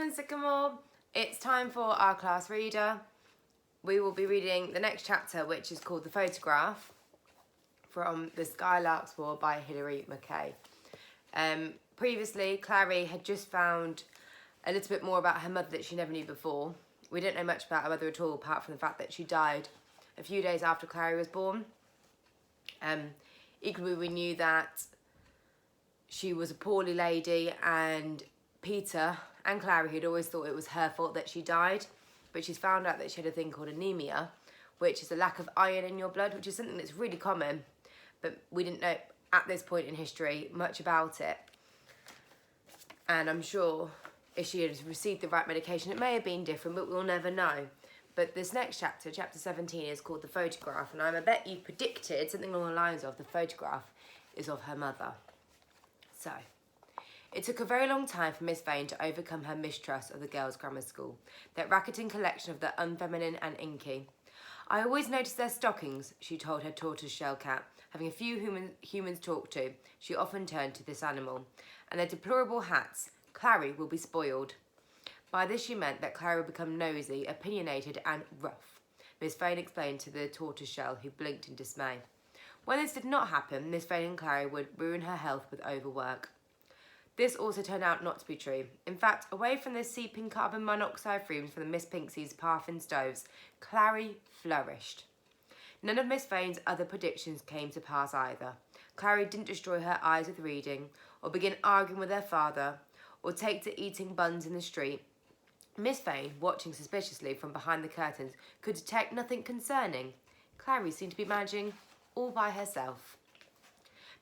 and Sycamore. It's time for our class reader. We will be reading the next chapter, which is called The Photograph, from the Skylarks War by Hilary McKay. Previously, Clary had just found a little bit more about her mother that she never knew before. We don't know much about her mother at all, apart from the fact that she died a few days after Clary was born. Equally, we knew that she was a poorly lady, and Peter and Clary had always thought it was her fault that she died, but she's found out that she had a thing called anemia, which is a lack of iron in your blood, which is something that's really common, but we didn't know at this point in history much about it. And I'm sure if she had received the right medication, it may have been different, but we'll never know. But this next chapter, chapter 17, is called The Photograph, and I bet you predicted something along the lines of the photograph is of her mother. So, it took a very long time for Miss Vane to overcome her mistrust of the girls' grammar school, that racketing collection of the unfeminine and inky. I always noticed their stockings, she told her tortoise-shell cat. Having a few humans talk to, she often turned to this animal. And their deplorable hats. Clary will be spoiled. By this she meant that Clary would become nosy, opinionated and rough, Miss Vane explained to the tortoise-shell, who blinked in dismay. When this did not happen, Miss Vane and Clary would ruin her health with overwork. This also turned out not to be true. In fact, away from the seeping carbon monoxide fumes from the Miss Pinksy's paraffin stoves, Clary flourished. None of Miss Vane's other predictions came to pass either. Clary didn't destroy her eyes with reading, or begin arguing with her father, or take to eating buns in the street. Miss Vane, watching suspiciously from behind the curtains, could detect nothing concerning. Clary seemed to be managing all by herself.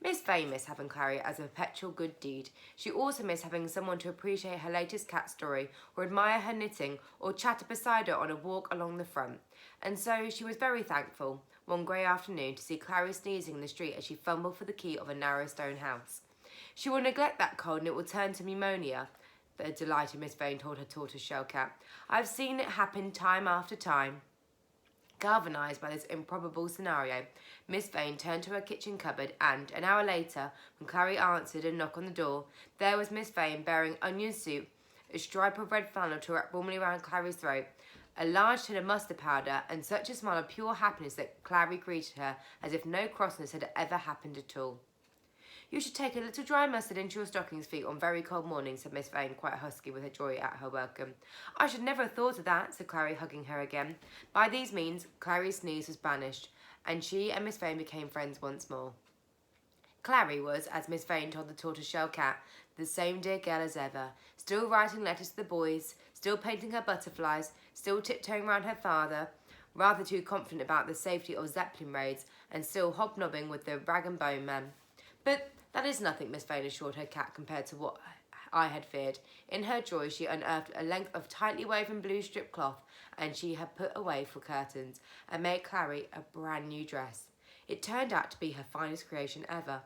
Miss Vane missed having Clary as a perpetual good deed. She also missed having someone to appreciate her latest cat story, or admire her knitting, or chatter beside her on a walk along the front. And so she was very thankful, one grey afternoon, to see Clary sneezing in the street as she fumbled for the key of a narrow stone house. She will neglect that cold and it will turn to pneumonia, the delighted Miss Vane told her tortoise-shell cat. I've seen it happen time after time. Galvanised by this improbable scenario, Miss Vane turned to her kitchen cupboard and, an hour later, when Clary answered a knock on the door, there was Miss Vane bearing onion soup, a stripe of red flannel to wrap warmly around Clary's throat, a large tin of mustard powder, and such a smile of pure happiness that Clary greeted her as if no crossness had ever happened at all. You should take a little dry mustard into your stockings feet on very cold mornings, said Miss Vane, quite husky with her joy at her welcome. I should never have thought of that, said Clary, hugging her again. By these means, Clary's sneeze was banished, and she and Miss Vane became friends once more. Clary was, as Miss Vane told the tortoise-shell cat, the same dear girl as ever, still writing letters to the boys, still painting her butterflies, still tiptoeing round her father, rather too confident about the safety of Zeppelin raids, and still hobnobbing with the rag-and-bone man. But that is nothing, Miss Vane assured her cat, compared to what I had feared. In her joy, she unearthed a length of tightly woven blue strip cloth, and she had put away for curtains, and made Clary a brand new dress. It turned out to be her finest creation ever.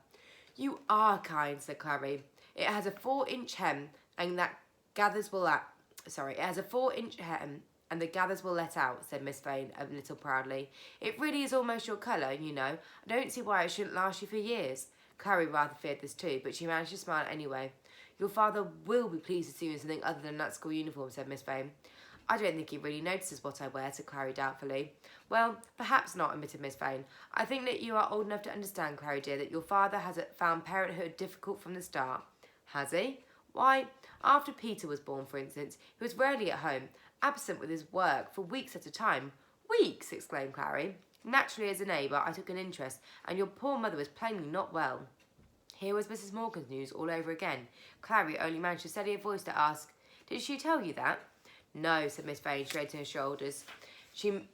You are kind, said Clary. It has a 4-inch hem, and that gathers will let. It has a 4-inch hem, and the gathers will let out, said Miss Vane a little proudly. It really is almost your colour, you know. I don't see why it shouldn't last you for years. Clary rather feared this too, but she managed to smile anyway. Your father will be pleased to see you in something other than that school uniform, said Miss Vane. I don't think he really notices what I wear, said Clary doubtfully. Well, perhaps not, admitted Miss Vane. I think that you are old enough to understand, Clary dear, that your father has found parenthood difficult from the start. Has he? Why, after Peter was born, for instance, he was rarely at home, absent with his work for weeks at a time. Weeks, exclaimed Clary. Naturally, as a neighbour, I took an interest, and your poor mother was plainly not well. Here was Mrs. Morgan's news all over again. Clary only managed to steady her voice to ask, Did she tell you that? No, said Miss Vane, straightening her shoulders. She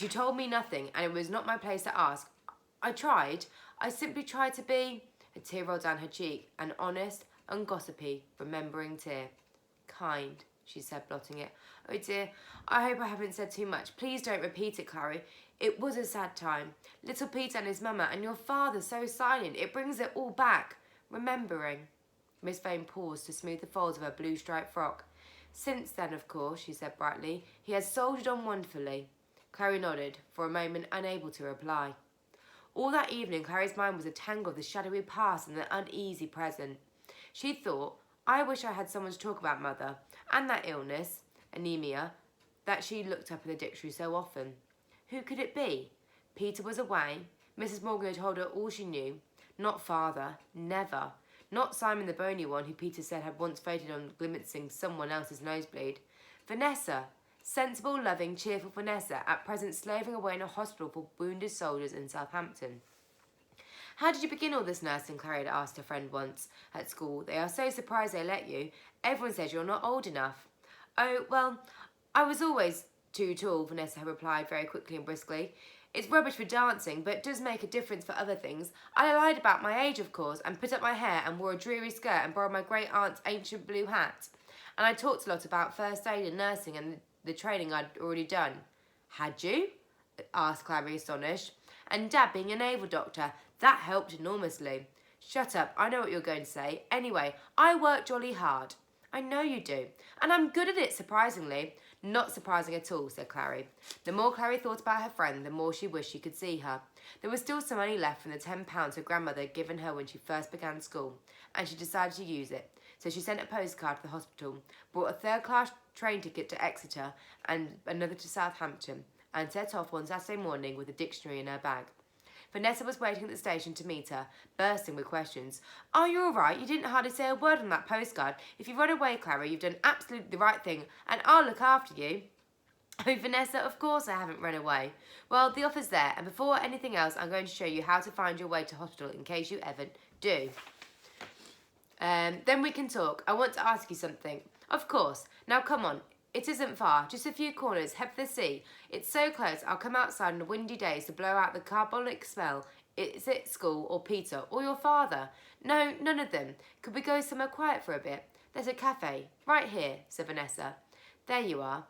told me nothing, and it was not my place to ask. I tried. I simply tried to be... A tear rolled down her cheek, an honest, ungossipy, remembering tear. Kind, she said, blotting it. Oh dear, I hope I haven't said too much. Please don't repeat it, Clary. It was a sad time. Little Peter and his mamma, and your father so silent. It brings it all back. Remembering. Miss Vane paused to smooth the folds of her blue striped frock. Since then, of course, she said brightly, he has soldiered on wonderfully. Clary nodded, for a moment unable to reply. All that evening, Clary's mind was a tangle of the shadowy past and the uneasy present. She thought, I wish I had someone to talk about Mother and that illness, anemia, that she looked up in the dictionary so often. Who could it be? Peter was away. Mrs. Morgan had told her all she knew. Not Father. Never. Not Simon the bony one who Peter said had once voted on glimpsing someone else's nosebleed. Vanessa. Sensible, loving, cheerful Vanessa, at present slaving away in a hospital for wounded soldiers in Southampton. How did you begin all this nursing? Clary had asked her friend once at school. They are so surprised they let you. Everyone says you're not old enough. Oh, well, I was always too tall, Vanessa had replied very quickly and briskly. It's rubbish for dancing, but it does make a difference for other things. I lied about my age, of course, and put up my hair and wore a dreary skirt and borrowed my great-aunt's ancient blue hat. And I talked a lot about first aid and nursing and the training I'd already done. Had you? Asked Clary, astonished. And Dad being a naval doctor, that helped enormously. Shut up, I know what you're going to say. Anyway, I work jolly hard. I know you do. And I'm good at it, surprisingly. Not surprising at all, said Clary. The more Clary thought about her friend, the more she wished she could see her. There was still some money left from the £10 her grandmother had given her when she first began school, and she decided to use it. So she sent a postcard to the hospital, bought a third-class train ticket to Exeter and another to Southampton, and set off one Saturday morning with a dictionary in her bag. Vanessa was waiting at the station to meet her, bursting with questions. Are you all right? You didn't hardly say a word on that postcard. If you run away, Clary, you've done absolutely the right thing, and I'll look after you. Oh, Vanessa, of course I haven't run away. Well, the offer's there, and before anything else, I'm going to show you how to find your way to hospital in case you ever do. Then we can talk. I want to ask you something. Of course. Now come on. It isn't far, just a few corners, head for the sea. It's so close, I'll come outside on a windy day to blow out the carbonic smell. Is it school, or Peter, or your father? No, none of them. Could we go somewhere quiet for a bit? There's a cafe. Right here, said Vanessa. There you are.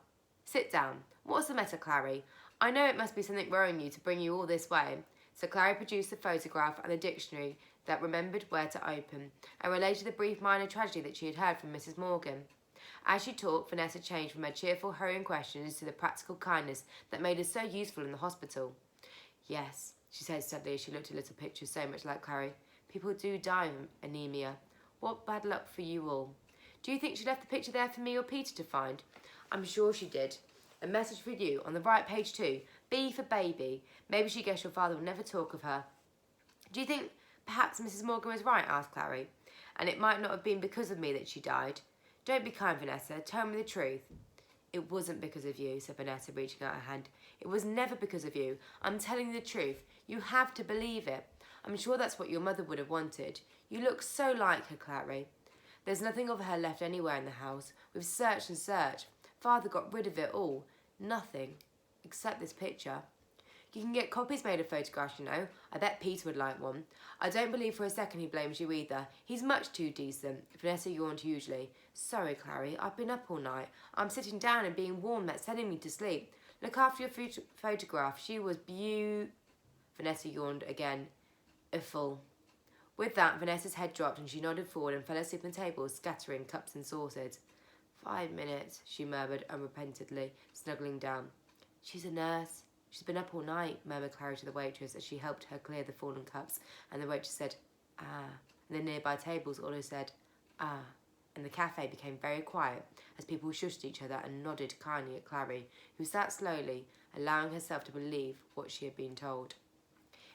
Sit down. What's the matter, Clary? I know it must be something worrying you to bring you all this way. So Clary produced the photograph and the dictionary that remembered where to open, and related the brief minor tragedy that she had heard from Mrs. Morgan. As she talked, Vanessa changed from her cheerful, hurrying questions to the practical kindness that made her so useful in the hospital. Yes, she said steadily as she looked at little pictures so much like Clary. People do die of anemia. What bad luck for you all. Do you think she left the picture there for me or Peter to find? I'm sure she did. A message for you, on the right page too. B for baby. Maybe she guessed your father would never talk of her. Do you think perhaps Mrs. Morgan was right, asked Clary, and it might not have been because of me that she died? Don't be kind, Vanessa. Tell me the truth. It wasn't because of you, said Vanessa, reaching out her hand. It was never because of you. I'm telling you the truth. You have to believe it. I'm sure that's what your mother would have wanted. You look so like her, Clary. There's nothing of her left anywhere in the house. We've searched and searched. Father got rid of it all. Nothing. Except this picture. You can get copies made of photographs, you know. I bet Peter would like one. I don't believe for a second he blames you either. He's much too decent. Vanessa yawned hugely. Sorry, Clary. I've been up all night. I'm sitting down and being warm. That's sending me to sleep. Look after your photograph. She was Vanessa yawned again. Full. With that, Vanessa's head dropped and she nodded forward and fell asleep on the table, scattering cups and saucers. 5 minutes, she murmured unrepentantly, snuggling down. She's a nurse. She's been up all night, murmured Clary to the waitress as she helped her clear the fallen cups, and the waitress said, ah, and the nearby tables also said, ah, and the cafe became very quiet as people shushed each other and nodded kindly at Clary, who sat slowly, allowing herself to believe what she had been told.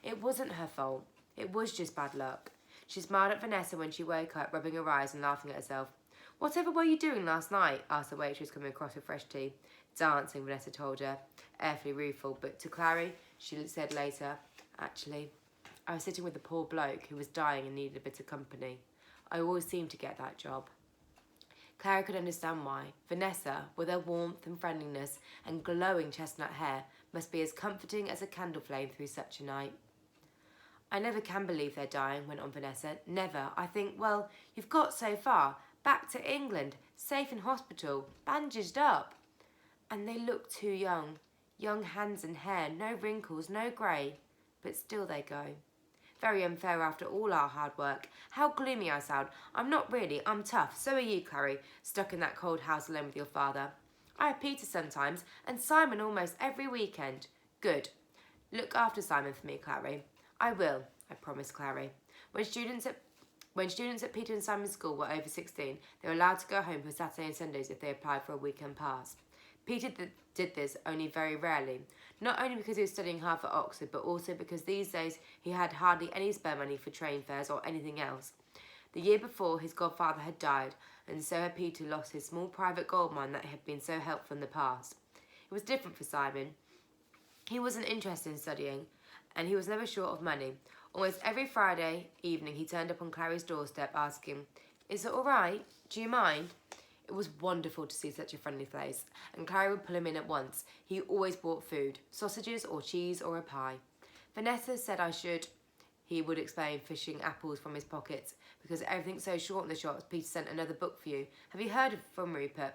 It wasn't her fault. It was just bad luck. She smiled at Vanessa when she woke up, rubbing her eyes and laughing at herself. Whatever were you doing last night? Asked the waitress, coming across with fresh tea. Dancing, Vanessa told her, airfully rueful, but to Clary, she said later, actually, I was sitting with a poor bloke who was dying and needed a bit of company. I always seemed to get that job. Clary could understand why. Vanessa, with her warmth and friendliness and glowing chestnut hair, must be as comforting as a candle flame through such a night. I never can believe they're dying, went on Vanessa. Never. I think, well, you've got so far. Back to England, safe in hospital, bandaged up. And they look too young. Young hands and hair, no wrinkles, no grey. But still they go. Very unfair after all our hard work. How gloomy I sound. I'm not really, I'm tough. So are you, Clary, stuck in that cold house alone with your father. I have Peter sometimes, and Simon almost every weekend. Good. Look after Simon for me, Clary. I will, I promised Clary. When students at Peter and Simon's school were over 16, they were allowed to go home for Saturday and Sundays if they applied for a weekend pass. Peter did this only very rarely, not only because he was studying hard for Oxford, but also because these days he had hardly any spare money for train fares or anything else. The year before, his godfather had died, and so had Peter lost his small private gold mine that had been so helpful in the past. It was different for Simon. He wasn't interested in studying, and he was never short of money. Almost every Friday evening he turned up on Clary's doorstep asking, "Is it all right? Do you mind?" It was wonderful to see such a friendly face, and Clary would pull him in at once. He always brought food, sausages or cheese or a pie. Vanessa said he would explain, fishing apples from his pockets. "Because everything's so short in the shops, Peter sent another book for you. Have you heard from Rupert?"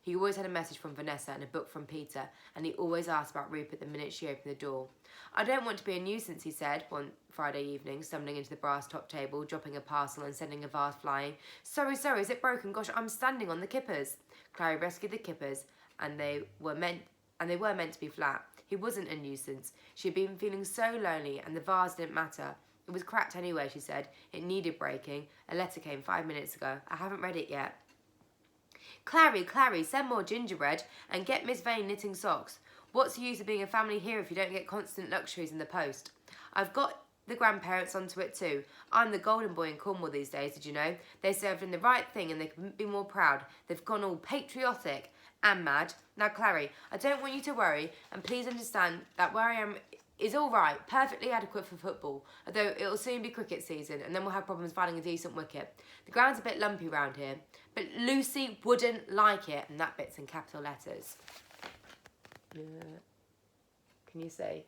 He always had a message from Vanessa and a book from Peter, and he always asked about Rupert the minute she opened the door. "I don't want to be a nuisance," he said one Friday evening, stumbling into the brass top table, dropping a parcel and sending a vase flying. Sorry, is it broken? Gosh, I'm standing on the kippers." Clary rescued the kippers, and they were meant to be flat. He wasn't a nuisance. She had been feeling so lonely, and the vase didn't matter. "It was cracked anyway," she said. "It needed breaking. A letter came 5 minutes ago. I haven't read it yet." Clary, send more gingerbread and get Miss Vane knitting socks. What's the use of being a family here if you don't get constant luxuries in the post? I've got the grandparents onto it too. I'm the golden boy in Cornwall these days, did you know? They served in the right thing and they couldn't be more proud. They've gone all patriotic and mad. Now, Clary, I don't want you to worry, and please understand that where I am is all right, perfectly adequate for football, although it'll soon be cricket season and then we'll have problems finding a decent wicket. The ground's a bit lumpy round here, but Lucy wouldn't like it, and that bit's in capital letters. Can you see?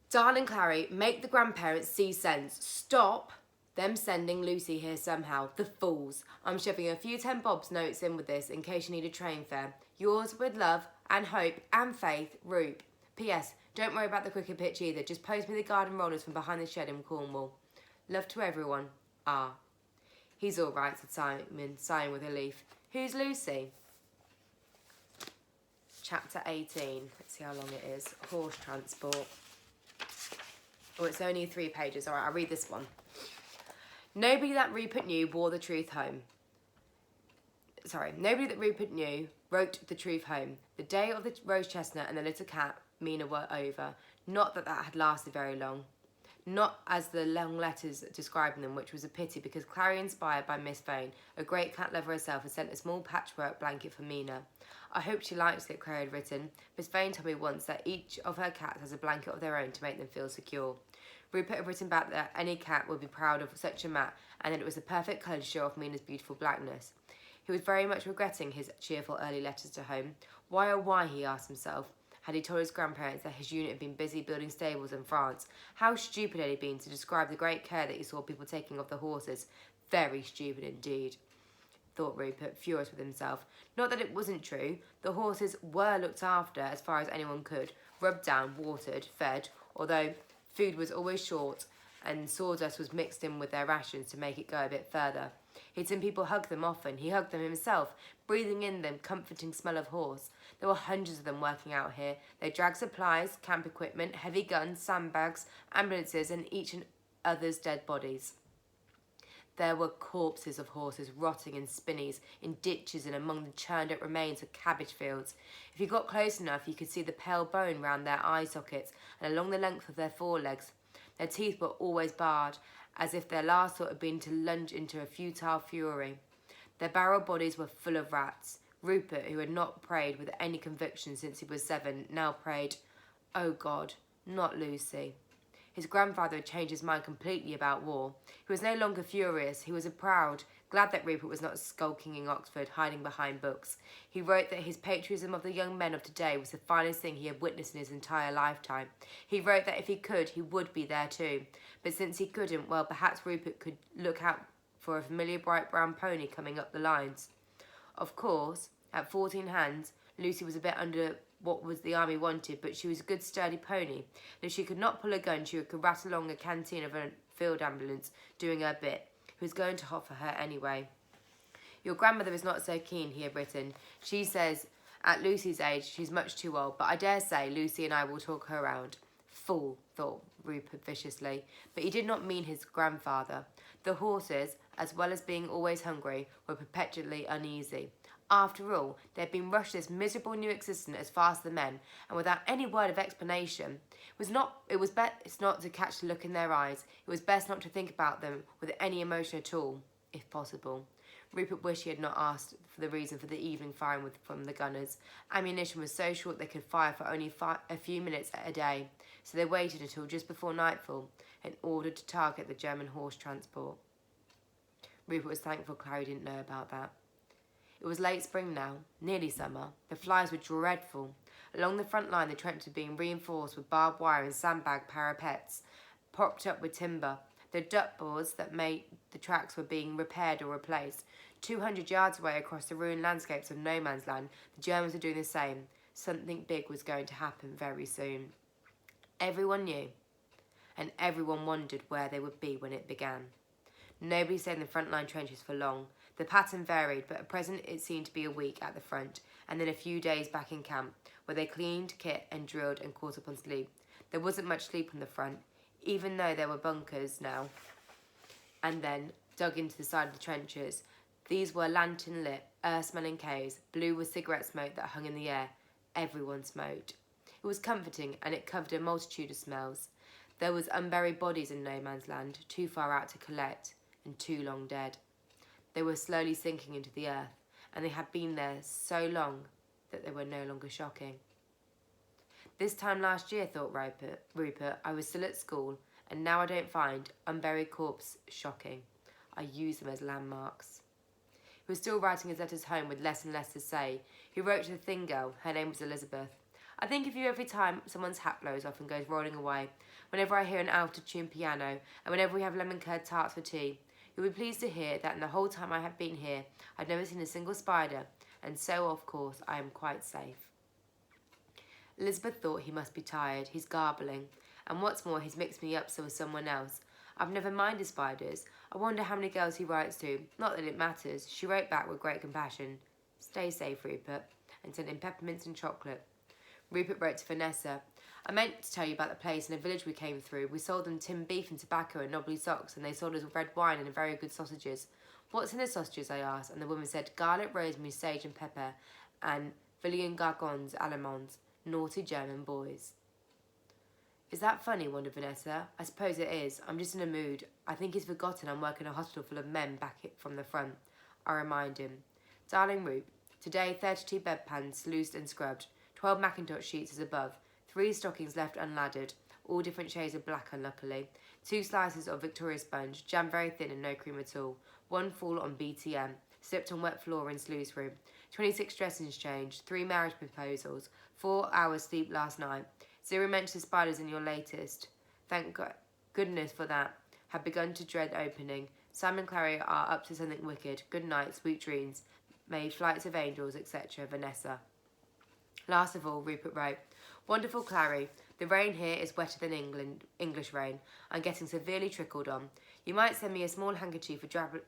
Darling Clary, make the grandparents see sense. Stop them sending Lucy here somehow. The fools. I'm shoving a few 10 bobs notes in with this in case you need a train fare. Yours with love and hope and faith, Roop. P.S. Don't worry about the cricket pitch either. Just post me the garden rollers from behind the shed in Cornwall. Love to everyone. R. He's all right, said Simon, sighing with relief. Who's Lucy? Chapter 18. Let's see how long it is. Horse transport. Oh, it's only 3 pages. All right, I'll read this one. Nobody that Rupert knew wore the truth home. Nobody that Rupert knew wrote the truth home. The day of the rose chestnut and the little cat, Mina, were over. Not that had lasted very long. Not as the long letters describing them, which was a pity because Clary, inspired by Miss Vane, a great cat lover herself, had sent a small patchwork blanket for Mina. I hope she likes it, Clary had written. Miss Vane told me once that each of her cats has a blanket of their own to make them feel secure. Rupert had written back that any cat would be proud of such a mat, and that it was the perfect colour to show off Mina's beautiful blackness. He was very much regretting his cheerful early letters to home. Why, oh why, he asked himself. Had he told his grandparents that his unit had been busy building stables in France? How stupid had he been to describe the great care that he saw people taking of the horses? Very stupid indeed, thought Rupert, furious with himself. Not that it wasn't true. The horses were looked after as far as anyone could, rubbed down, watered, fed, although food was always short and sawdust was mixed in with their rations to make it go a bit further. He'd seen people hug them often. He hugged them himself, breathing in the comforting smell of horse. There were hundreds of them working out here. They dragged supplies, camp equipment, heavy guns, sandbags, ambulances, and each and other's dead bodies. There were corpses of horses rotting in spinneys, in ditches and among the churned-up remains of cabbage fields. If you got close enough, you could see the pale bone round their eye sockets and along the length of their forelegs. Their teeth were always barred, as if their last thought had been to lunge into a futile fury. Their barrel bodies were full of rats. Rupert, who had not prayed with any conviction since he was 7, now prayed, "Oh God, not Lucy." His grandfather had changed his mind completely about war. He was no longer furious. He was proud, glad that Rupert was not skulking in Oxford, hiding behind books. He wrote that his patriotism of the young men of today was the finest thing he had witnessed in his entire lifetime. He wrote that if he could, he would be there too. But since he couldn't, well, perhaps Rupert could look out for a familiar bright brown pony coming up the lines. Of course, at 14 hands, Lucy was a bit under what was the army wanted, but she was a good sturdy pony. And if she could not pull a gun, she could rattle along a canteen of a field ambulance, doing her bit. He was going to offer her anyway. Your grandmother is not so keen, he had written. She says at Lucy's age she's much too old, but I dare say Lucy and I will talk her round. Fool, thought Rupert viciously, but he did not mean his grandfather. The horses, as well as being always hungry, were perpetually uneasy. After all, they had been rushed this miserable new existence as fast as the men, and without any word of explanation. It was best not to catch the look in their eyes. It was best not to think about them with any emotion at all, if possible. Rupert wished he had not asked for the reason for the evening firing from the gunners. Ammunition was so short they could fire for only a few minutes a day, so they waited until just before nightfall in order to target the German horse transport. Rupert was thankful Clary didn't know about that. It was late spring now, nearly summer. The flies were dreadful. Along the front line, the trenches were being reinforced with barbed wire and sandbag parapets, propped up with timber. The duck boards that made the tracks were being repaired or replaced. 200 yards away across the ruined landscapes of no man's land, the Germans were doing the same. Something big was going to happen very soon. Everyone knew, and everyone wondered where they would be when it began. Nobody stayed in the front line trenches for long. The pattern varied, but at present it seemed to be a week at the front, and then a few days back in camp, where they cleaned, kit and drilled and caught up on sleep. There wasn't much sleep on the front, even though there were bunkers now and then dug into the side of the trenches. These were lantern-lit, earth-smelling caves, blue with cigarette smoke that hung in the air. Everyone smoked. It was comforting, and it covered a multitude of smells. There was unburied bodies in no man's land, too far out to collect, and too long dead. They were slowly sinking into the earth, and they had been there so long that they were no longer shocking. This time last year, thought Rupert, I was still at school, and now I don't find unburied corpses shocking. I use them as landmarks. He was still writing his letters home with less and less to say. He wrote to the thin girl. Her name was Elizabeth. I think of you every time someone's hat blows off and goes rolling away, whenever I hear an out-of-tune piano, and whenever we have lemon-curd tarts for tea. You'll be pleased to hear that in the whole time I have been here, I've never seen a single spider, and so, of course, I am quite safe. Elizabeth thought he must be tired. He's garbling. And what's more, he's mixed me up so with someone else. I've never minded spiders. I wonder how many girls he writes to. Not that it matters. She wrote back with great compassion. Stay safe, Rupert, and sent him peppermints and chocolate. Rupert wrote to Vanessa. I meant to tell you about the place in a village we came through. We sold them tinned beef and tobacco and knobbly socks, and they sold us red wine and very good sausages. What's in the sausages, I asked, and the woman said garlic, rosemary, sage and pepper, and Villian gargons, allemands. Naughty German boys. Is that funny, wondered Vanessa. I suppose it is. I'm just in a mood. I think he's forgotten I'm working in a hospital full of men back from the front. I remind him. Darling Rupe, today 32 bedpans sluiced and scrubbed, 12 Macintosh sheets as above, 3 stockings left unladdered, all different shades of black unluckily, 2 slices of Victoria sponge, jam very thin and no cream at all, 1 fall on BTM, slipped on wet floor in sluice room, 26 dressings changed, 3 marriage proposals, 4 hours sleep last night, 0 mention of spiders in your latest. Thank goodness for that. Have begun to dread opening. Sam and Clary are up to something wicked. Good night, sweet dreams. May flights of angels, etc. Vanessa. Last of all, Rupert wrote, Wonderful Clary, the rain here is wetter than English rain. I'm getting severely trickled on. You might send me a small handkerchief for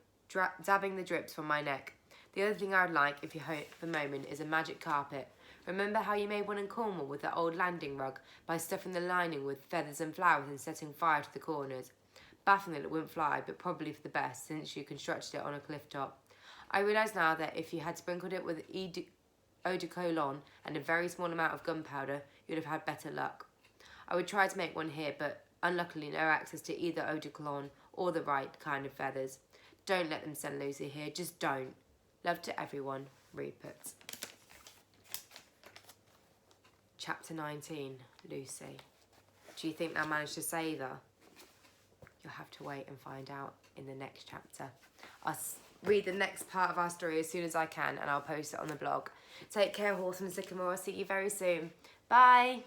dabbing the drips from my neck. The other thing I would like, if you hope for the moment, is a magic carpet. Remember how you made one in Cornwall with that old landing rug by stuffing the lining with feathers and flowers and setting fire to the corners? Baffling that it wouldn't fly, but probably for the best, since you constructed it on a cliff top. I realise now that if you had sprinkled it with eau de cologne and a very small amount of gunpowder, you'd have had better luck. I would try to make one here, but unluckily no access to either eau de cologne or the right kind of feathers. Don't let them send Lucy here, just don't. Love to everyone, Rupert. Chapter 19, Lucy. Do you think they'll manage to save her? You'll have to wait and find out in the next chapter. I'll read the next part of our story as soon as I can, and I'll post it on the blog. Take care, Horse and Sycamore. I'll see you very soon. Bye.